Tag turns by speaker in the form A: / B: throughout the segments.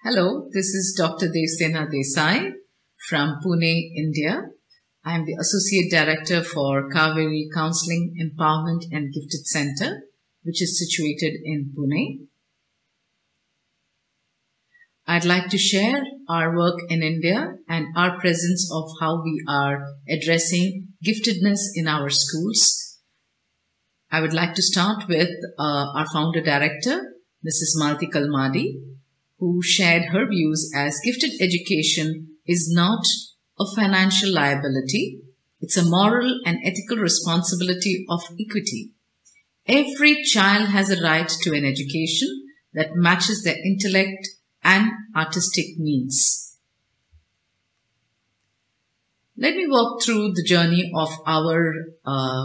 A: Hello, this is Dr. Devasena Desai from Pune, India. I am the Associate Director for Kaveri Counseling, Empowerment and Gifted Center, which is situated in Pune. I'd like to share our work in India and our presence of how we are addressing giftedness in our schools. I would like to start with our founder director, Mrs. Malti Kalmadi, who shared her views as gifted education is not a financial liability. It's a moral and ethical responsibility of equity. Every child has a right to an education that matches their intellect and artistic needs. Let me walk through the journey of our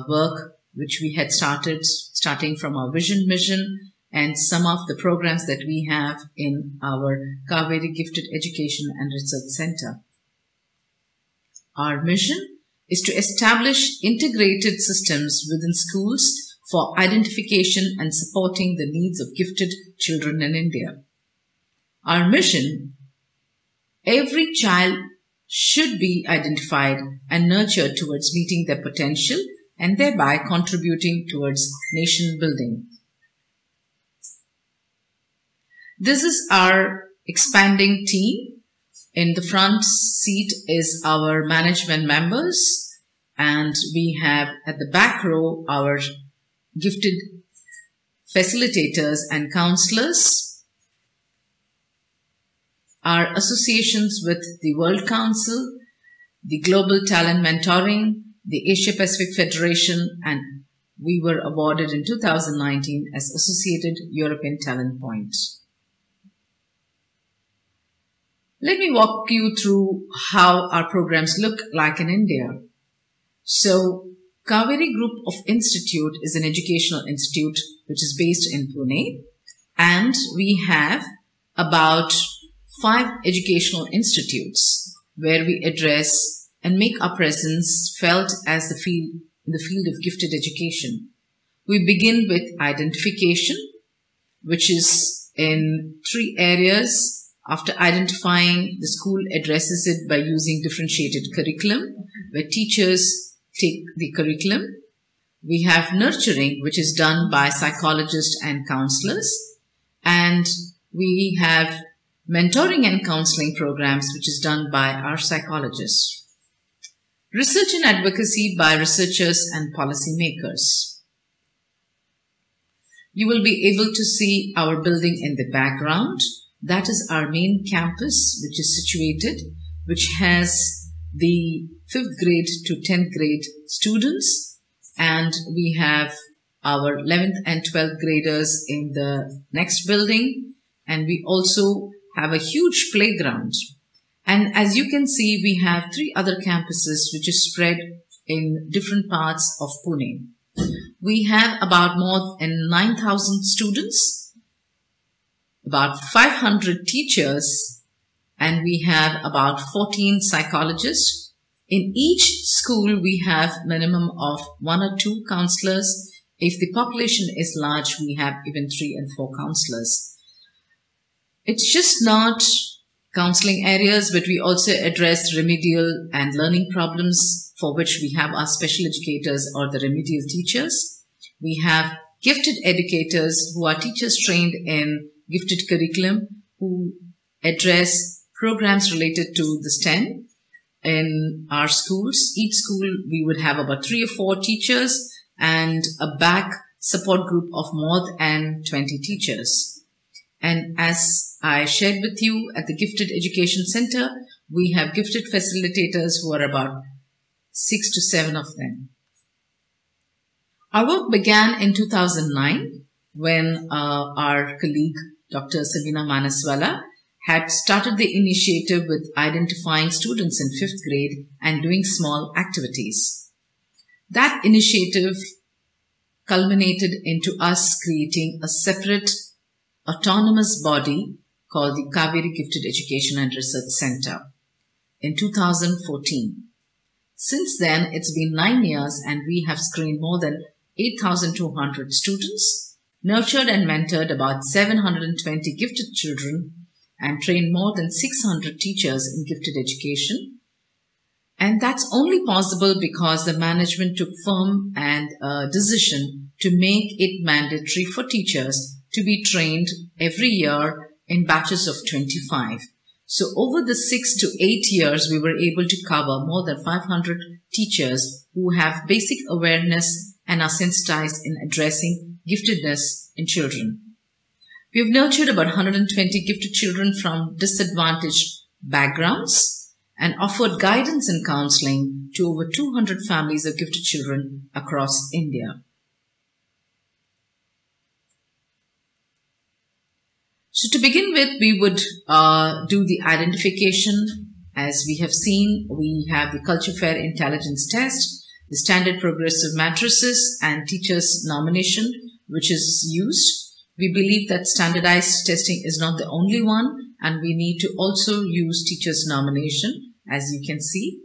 A: work, which we had starting from our vision, mission, and some of the programs that we have in our Kaveri Gifted Education and Research Center. Our mission is to establish integrated systems within schools for identification and supporting the needs of gifted children in India. Our mission: every child should be identified and nurtured towards meeting their potential and thereby contributing towards nation building. This is our expanding team. In the front seat is our management members, and we have at the back row our gifted facilitators and counselors. Our associations with the World Council, the Global Talent Mentoring, the Asia Pacific Federation, and we were awarded in 2019 as Associated European Talent Point. Let me walk you through how our programs look like in India. So, Kaveri Group of Institute is an educational institute which is based in Pune, and we have about 5 educational institutes where we address and make our presence felt as in the field of gifted education. We begin with identification, which is in 3 areas. After identifying, the school addresses it by using differentiated curriculum, where teachers take the curriculum. We have nurturing, which is done by psychologists and counselors. And we have mentoring and counseling programs, which is done by our psychologists. Research and advocacy by researchers and policymakers. You will be able to see our building in the background. That is our main campus, which is situated, which has the 5th grade to 10th grade students. And we have our 11th and 12th graders in the next building. And we also have a huge playground. And as you can see, we have 3 other campuses, which is spread in different parts of Pune. We have about more than 9,000 students, about 500 teachers, and we have about 14 psychologists. In each school, we have minimum of 1 or 2 counselors. If the population is large, we have even 3 and 4 counselors. It's just not counseling areas, but we also address remedial and learning problems, for which we have our special educators or the remedial teachers. We have gifted educators who are teachers trained in gifted curriculum, who address programs related to the STEM in our schools. Each school, we would have about 3 or 4 teachers and a back support group of more than 20 teachers. And as I shared with you at the Gifted Education Center, we have gifted facilitators who are about 6 to 7 of them. Our work began in 2009 when our colleague Dr. Sabina Manaswala had started the initiative with identifying students in 5th grade and doing small activities. That initiative culminated into us creating a separate autonomous body called the Kaveri Gifted Education and Research Center in 2014. Since then, it's been 9 years and we have screened more than 8,200 students, nurtured and mentored about 720 gifted children, and trained more than 600 teachers in gifted education. And that's only possible because the management took firm and decision to make it mandatory for teachers to be trained every year in batches of 25. So over the 6 to 8 years, we were able to cover more than 500 teachers who have basic awareness and are sensitized in addressing giftedness in children. We have nurtured about 120 gifted children from disadvantaged backgrounds and offered guidance and counseling to over 200 families of gifted children across India. So to begin with, we would do the identification. As we have seen, we have the Culture Fair Intelligence Test, the Standard Progressive Matrices, and Teachers Nomination, which is used. We believe that standardized testing is not the only one, and we need to also use Teachers Nomination. As you can see,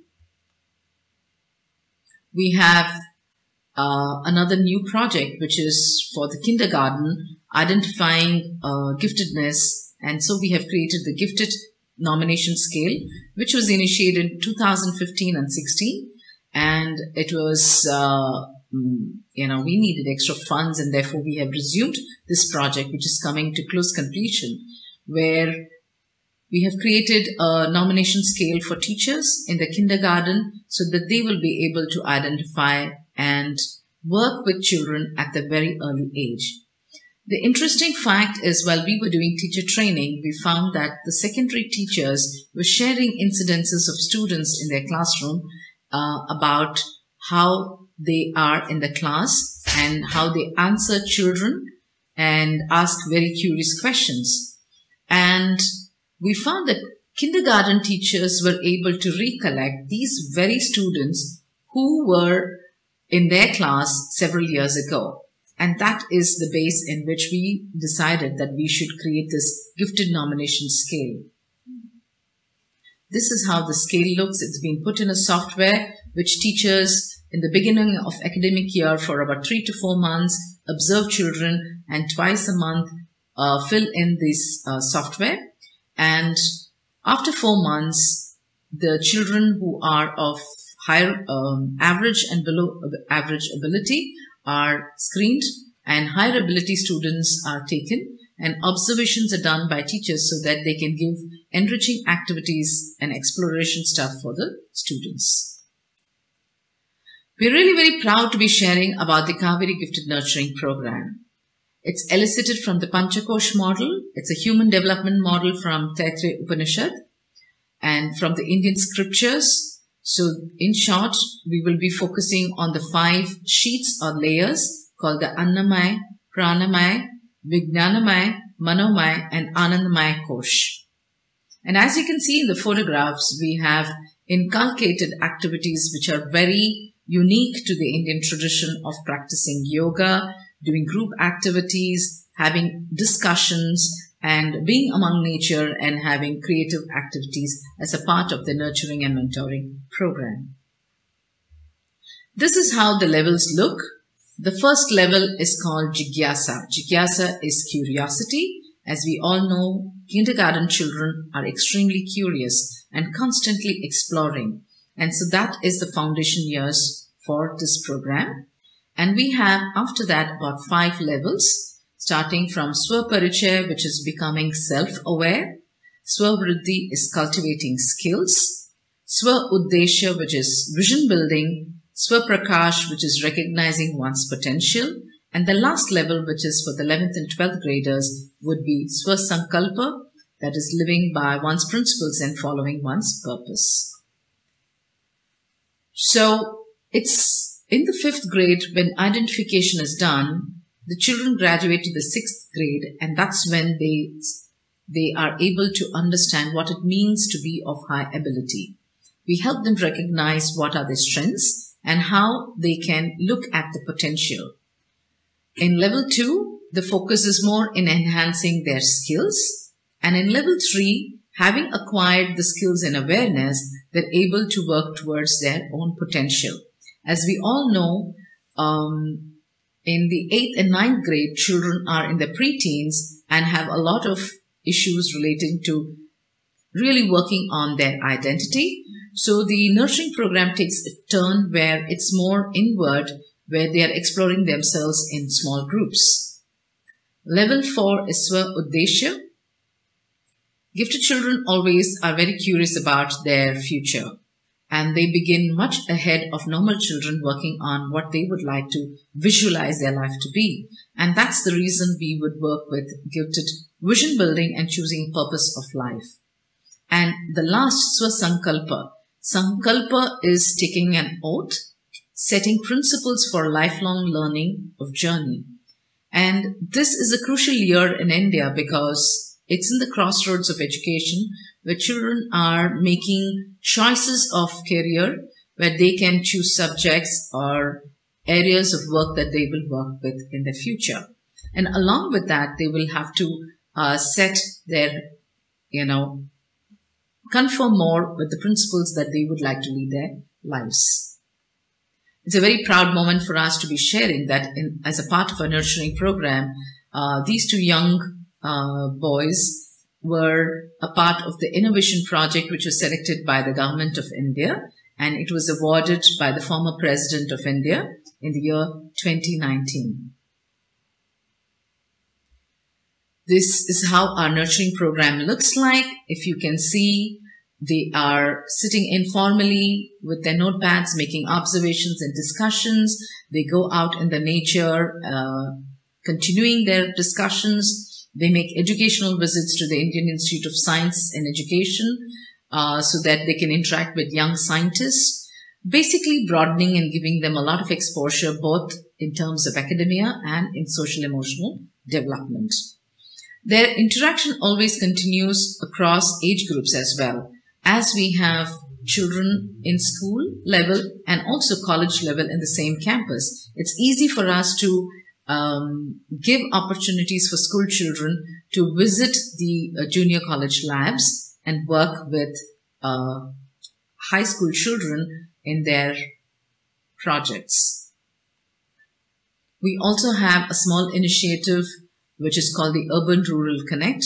A: we have another new project, which is for the kindergarten, identifying giftedness. And so we have created the Gifted Nomination Scale, which was initiated in 2015 and 16. And it was, we needed extra funds, and therefore we have resumed this project, which is coming to close completion, where we have created a nomination scale for teachers in the kindergarten so that they will be able to identify and work with children at the very early age. The interesting fact is, while we were doing teacher training, we found that the secondary teachers were sharing incidences of students in their classroom about how they are in the class and how they answer children and ask very curious questions. And we found that kindergarten teachers were able to recollect these very students who were in their class several years ago. And that is the base in which we decided that we should create this gifted nomination scale. This is how the scale looks. It's been put in a software which teachers in the beginning of academic year for about 3 to 4 months observe children, and twice a month fill in this software. And after 4 months, the children who are of higher average and below average ability are screened, and higher ability students are taken, and observations are done by teachers so that they can give enriching activities and exploration stuff for the students. We're really very proud to be sharing about the Kaveri Gifted Nurturing Program. It's elicited from the Panchakosh model. It's a human development model from Taittiriya Upanishad and from the Indian scriptures. So in short, we will be focusing on the 5 sheets or layers called the Annamaya, Pranamaya, Vijnanamaya, Manomaya and Anandamaya Kosh. And as you can see in the photographs, we have inculcated activities which are very unique to the Indian tradition of practicing yoga, doing group activities, having discussions, and being among nature and having creative activities as a part of the nurturing and mentoring program. This is how the levels look. The first level is called Jigyasa. Jigyasa is curiosity. As we all know, kindergarten children are extremely curious and constantly exploring. And so that is the foundation years for this program. And we have after that about 5 levels, starting from Swaparichaya, which is becoming self-aware. Swavriddhi is cultivating skills. Swa-Uddesha, which is vision building. Swaprakash, which is recognizing one's potential. And the last level, which is for the 11th and 12th graders, would be Swasankalpa, that is living by one's principles and following one's purpose. So it's in the 5th grade when identification is done, the children graduate to the 6th grade, and that's when they are able to understand what it means to be of high ability. We help them recognize what are their strengths and how they can look at the potential. In level 2, the focus is more in enhancing their skills. And in level 3, having acquired the skills and awareness, they're able to work towards their own potential. As we all know, in the 8th and 9th grade, children are in the preteens and have a lot of issues relating to really working on their identity. So the nurturing program takes a turn where it's more inward, where they are exploring themselves in small groups. Level 4 is Swa Uddeshya. Gifted children always are very curious about their future, and they begin much ahead of normal children working on what they would like to visualize their life to be. And that's the reason we would work with gifted vision building and choosing purpose of life. And the last, Swasankalpa. Sankalpa is taking an oath, setting principles for lifelong learning of journey. And this is a crucial year in India because it's in the crossroads of education where children are making choices of career, where they can choose subjects or areas of work that they will work with in the future. And along with that, they will have to set their, conform more with the principles that they would like to lead their lives. It's a very proud moment for us to be sharing that as a part of our nurturing program, these two young boys were a part of the innovation project which was selected by the government of India, and it was awarded by the former President of India in the year 2019. This is how our nurturing program looks like. If you can see, they are sitting informally with their notepads, making observations and discussions. They go out in the nature, continuing their discussions. They make educational visits to the Indian Institute of Science and Education so that they can interact with young scientists, basically broadening and giving them a lot of exposure both in terms of academia and in social emotional development. Their interaction always continues across age groups as well, as we have children in school level and also college level in the same campus. It's easy for us to give opportunities for school children to visit the junior college labs and work with high school children in their projects. We also have a small initiative which is called the Urban Rural Connect,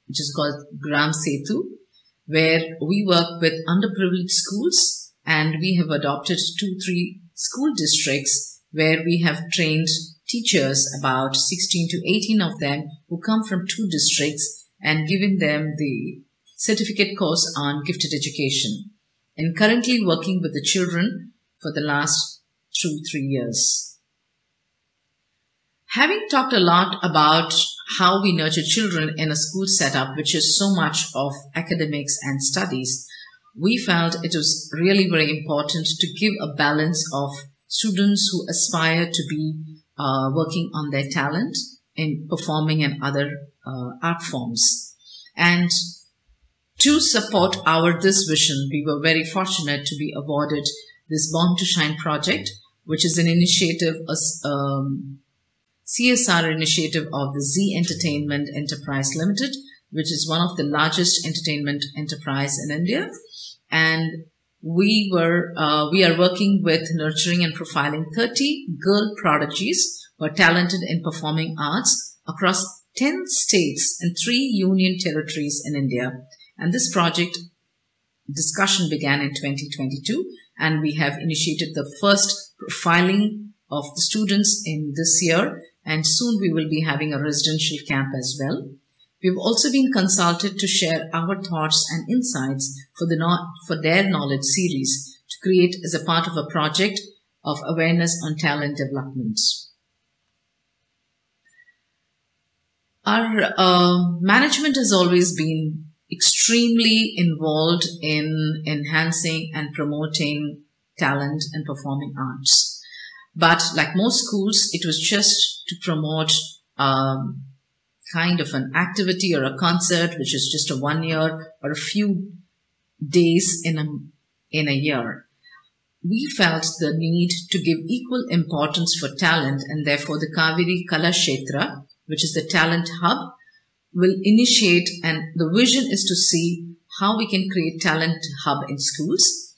A: which is called Gram Setu, where we work with underprivileged schools, and we have adopted 2-3 school districts where we have trained teachers, about 16 to 18 of them, who come from 2 districts, and given them the certificate course on gifted education, and currently working with the children for the last 2-3 years. Having talked a lot about how we nurture children in a school setup, which is so much of academics and studies, we felt it was really very important to give a balance of students who aspire to be working on their talent in performing and other art forms. And to support this vision, we were very fortunate to be awarded this Born to Shine project, which is an initiative, CSR initiative of the Z Entertainment Enterprise Limited, which is one of the largest entertainment enterprise in India. And we are working with nurturing and profiling 30 girl prodigies who are talented in performing arts across 10 states and 3 union territories in India. And this project discussion began in 2022, and we have initiated the first profiling of the students in this year, and soon we will be having a residential camp as well. We've also been consulted to share our thoughts and insights for their knowledge series to create as a part of a project of awareness on talent development. Our management has always been extremely involved in enhancing and promoting talent and performing arts. But like most schools, it was just to promote kind of an activity or a concert, which is just a 1 year or a few days in a year. We felt the need to give equal importance for talent, and therefore the Kaveri Kala Kshetra, which is the talent hub, will initiate, and the vision is to see how we can create talent hub in schools,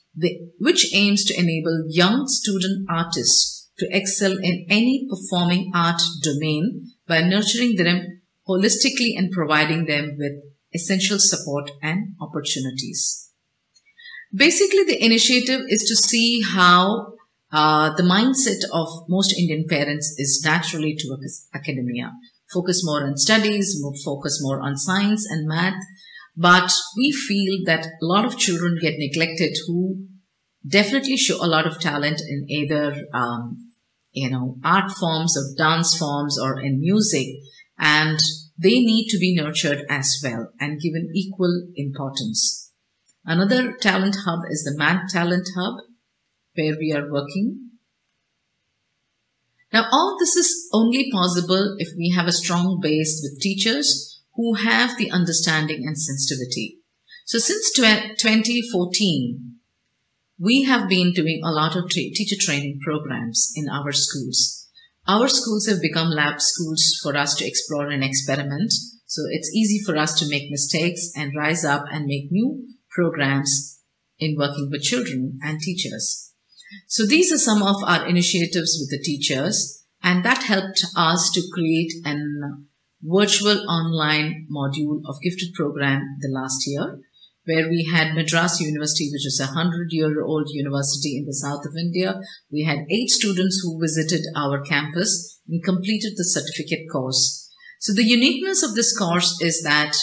A: which aims to enable young student artists to excel in any performing art domain by nurturing them holistically and providing them with essential support and opportunities. Basically, the initiative is to see how the mindset of most Indian parents is naturally towards academia. Focus more on studies, focus more on science and math. But we feel that a lot of children get neglected who definitely show a lot of talent in either, art forms or dance forms or in music. And they need to be nurtured as well and given equal importance. Another talent hub is the Math Talent Hub, where we are working. Now, all this is only possible if we have a strong base with teachers who have the understanding and sensitivity. So since 2014, we have been doing a lot of teacher training programs in our schools. Our schools have become lab schools for us to explore and experiment. So it's easy for us to make mistakes and rise up and make new programs in working with children and teachers. So these are some of our initiatives with the teachers, and that helped us to create an virtual online module of gifted program the last year, where we had Madras University, which is a 100-year-old university in the south of India. We had 8 students who visited our campus and completed the certificate course. So the uniqueness of this course is that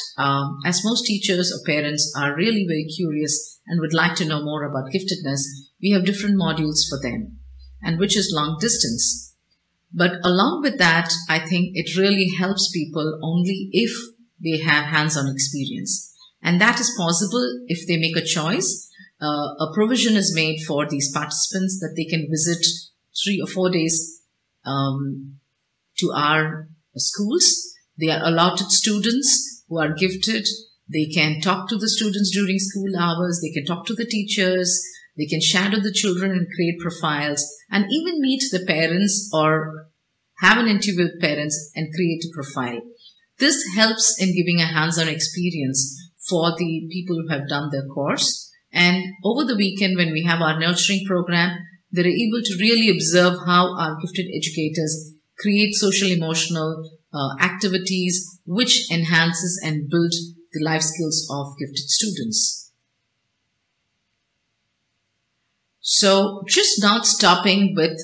A: as most teachers or parents are really very curious and would like to know more about giftedness, we have different modules for them, and which is long distance. But along with that, I think it really helps people only if they have hands-on experience. And that is possible if they make a choice. A provision is made for these participants that they can visit 3 or 4 days to our schools. They are allotted students who are gifted. They can talk to the students during school hours. They can talk to the teachers. They can shadow the children and create profiles, and even meet the parents or have an interview with parents and create a profile. This helps in giving a hands-on experience for the people who have done their course. And over the weekend, when we have our nurturing program, they're able to really observe how our gifted educators create social emotional activities which enhances and build the life skills of gifted students. So just not stopping with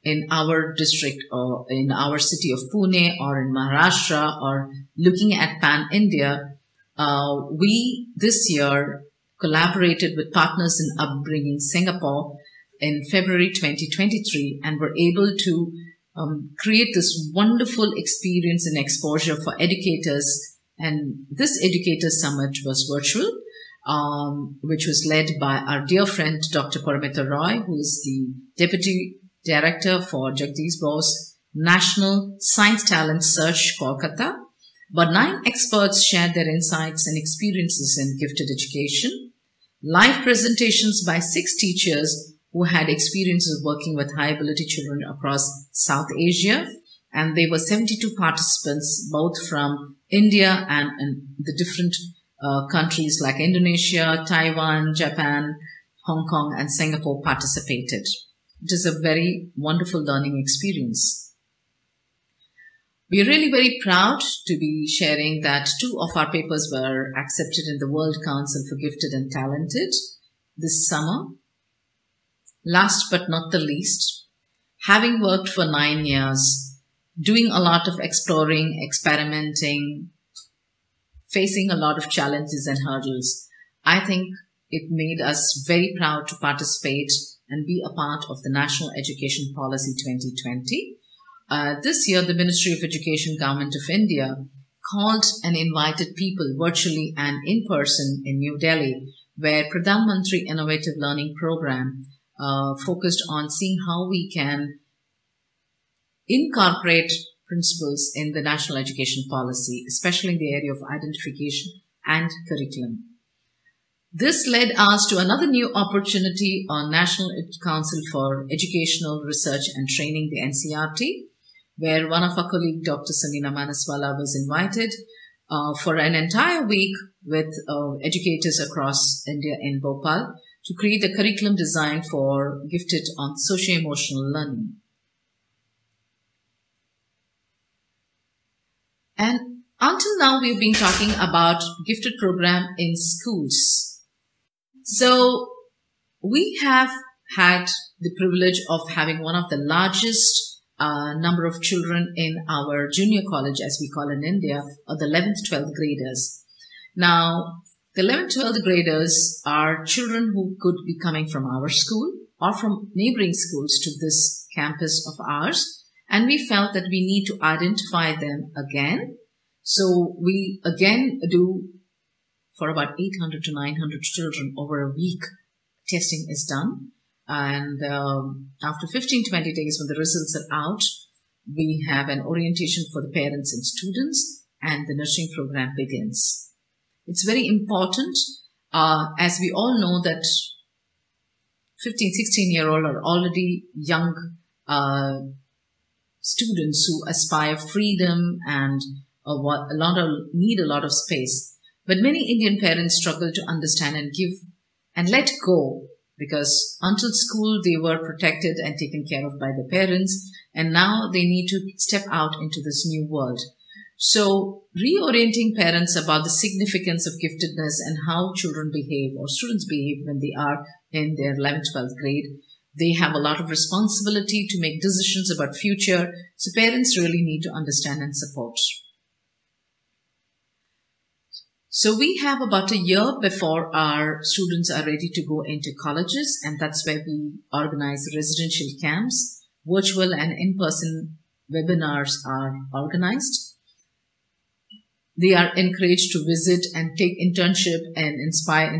A: in our district or in our city of Pune or in Maharashtra or looking at Pan-India, we this year collaborated with partners in Upbringing Singapore in February 2023 and were able to create this wonderful experience and exposure for educators. And this educator summit was virtual, which was led by our dear friend, Dr. Paramita Roy, who is the Deputy Director for Jagdish Bose National Science Talent Search, Kolkata. But 9 experts shared their insights and experiences in gifted education. Live presentations by 6 teachers who had experiences working with high ability children across South Asia. And there were 72 participants, both from India and the different countries like Indonesia, Taiwan, Japan, Hong Kong, and Singapore participated. It is a very wonderful learning experience. We are really very proud to be sharing that 2 of our papers were accepted in the World Council for Gifted and Talented this summer. Last but not the least, having worked for 9 years, doing a lot of exploring, experimenting, facing a lot of challenges and hurdles, I think it made us very proud to participate and be a part of the National Education Policy 2020. This year, the Ministry of Education, Government of India, called and invited people virtually and in person in New Delhi, where Pradhan Mantri Innovative Learning Program focused on seeing how we can incorporate principles in the national education policy, especially in the area of identification and curriculum. This led us to another new opportunity on National Council for Educational Research and Training, the NCRT, where one of our colleagues, Dr. Sanina Manaswala, was invited for an entire week with educators across India in Bhopal to create a curriculum design for gifted on socio-emotional learning. And until now, we've been talking about gifted program in schools. So we have had the privilege of having one of the largest number of children in our junior college, as we call in India, or the 11th, 12th graders. Now, the 11th, 12th graders are children who could be coming from our school or from neighboring schools to this campus of ours. And we felt that we need to identify them again. So we again do for about 800 to 900 children over a week. Testing is done. And after 15, 20 days, when the results are out, we have an orientation for the parents and students, and the nurturing program begins. It's very important, as we all know that 15, 16-year-old are already young students who aspire freedom and need a lot of space. But many Indian parents struggle to understand and give and let go, because until school they were protected and taken care of by the parents, and now they need to step out into this new world. So reorienting parents about the significance of giftedness and how children behave or students behave when they are in their 11th, 12th grade. They have a lot of responsibility to make decisions about future, so parents really need to understand and support. So we have about a year before our students are ready to go into colleges, and that's where we organize residential camps. Virtual and in-person webinars are organized. They are encouraged to visit and take internship and inspire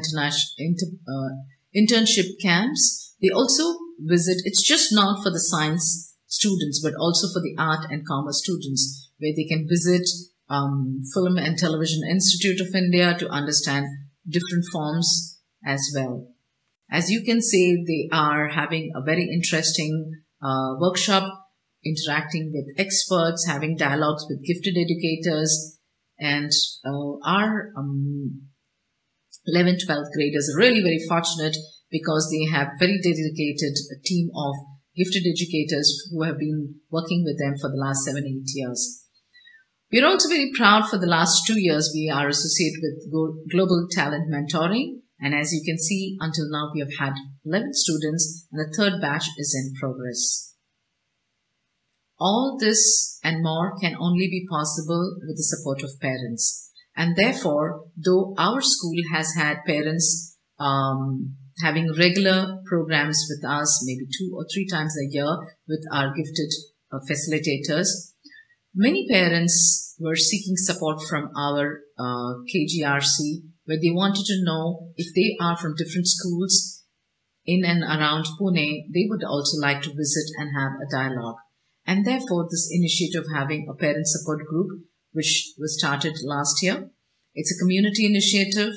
A: internship camps. They also visit, it's just not for the science students, but also for the art and commerce students, where they can visit Film and Television Institute of India to understand different forms as well. As you can see, they are having a very interesting workshop, interacting with experts, having dialogues with gifted educators, and our 11th, 12th graders are really very fortunate because they have very dedicated team of gifted educators who have been working with them for the last 7-8 years. We are also very proud for the last 2 years we are associated with Global Talent Mentoring, and as you can see, until now we have had 11 students and the third batch is in progress. All this and more can only be possible with the support of parents. And therefore, though our school has had parents having regular programs with us, maybe 2 or 3 times a year with our gifted facilitators, many parents were seeking support from our KGRC, where they wanted to know if they are from different schools in and around Pune, they would also like to visit and have a dialogue. And therefore, this initiative having a parent support group, which was started last year. It's a community initiative,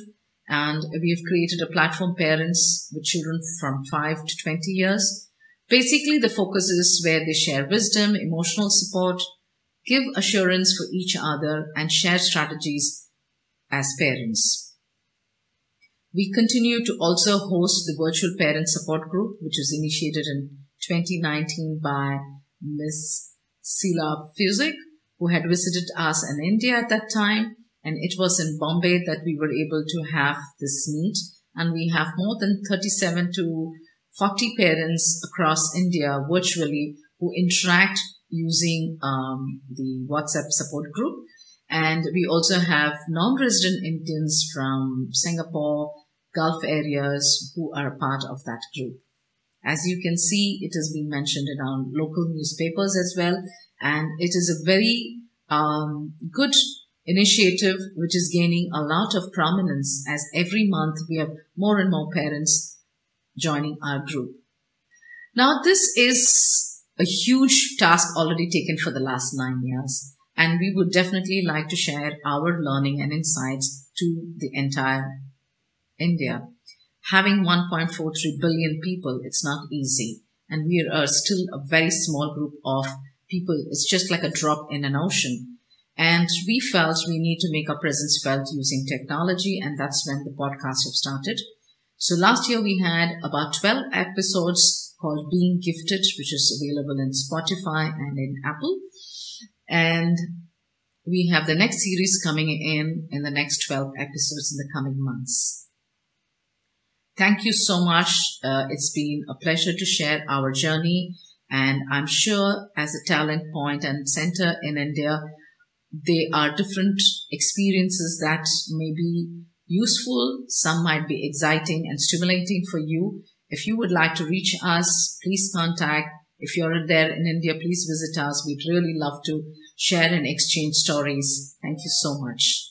A: and we have created a platform parents with children from 5 to 20 years. Basically, the focus is where they share wisdom, emotional support, give assurance for each other, and share strategies as parents. We continue to also host the virtual parent support group, which was initiated in 2019 by Miss Sila Fuzik, who had visited us in India at that time, and it was in Bombay that we were able to have this meet, and we have more than 37 to 40 parents across India virtually who interact using the WhatsApp support group, and we also have non-resident Indians from Singapore, Gulf areas who are a part of that group. As you can see, it has been mentioned in our local newspapers as well. And it is a very good initiative which is gaining a lot of prominence, as every month we have more and more parents joining our group. Now, this is a huge task already taken for the last 9 years. And we would definitely like to share our learning and insights to the entire India. Having 1.43 billion people, it's not easy. And we are still a very small group of people. It's just like a drop in an ocean. And we felt we need to make our presence felt using technology. And that's when the podcast have started. So last year we had about 12 episodes called Being Gifted, which is available in Spotify and in Apple. And we have the next series coming in the next 12 episodes in the coming months. Thank you so much. It's been a pleasure to share our journey, and I'm sure as a talent point and center in India, there are different experiences that may be useful. Some might be exciting and stimulating for you. If you would like to reach us, please contact. If you're there in India, please visit us. We'd really love to share and exchange stories. Thank you so much.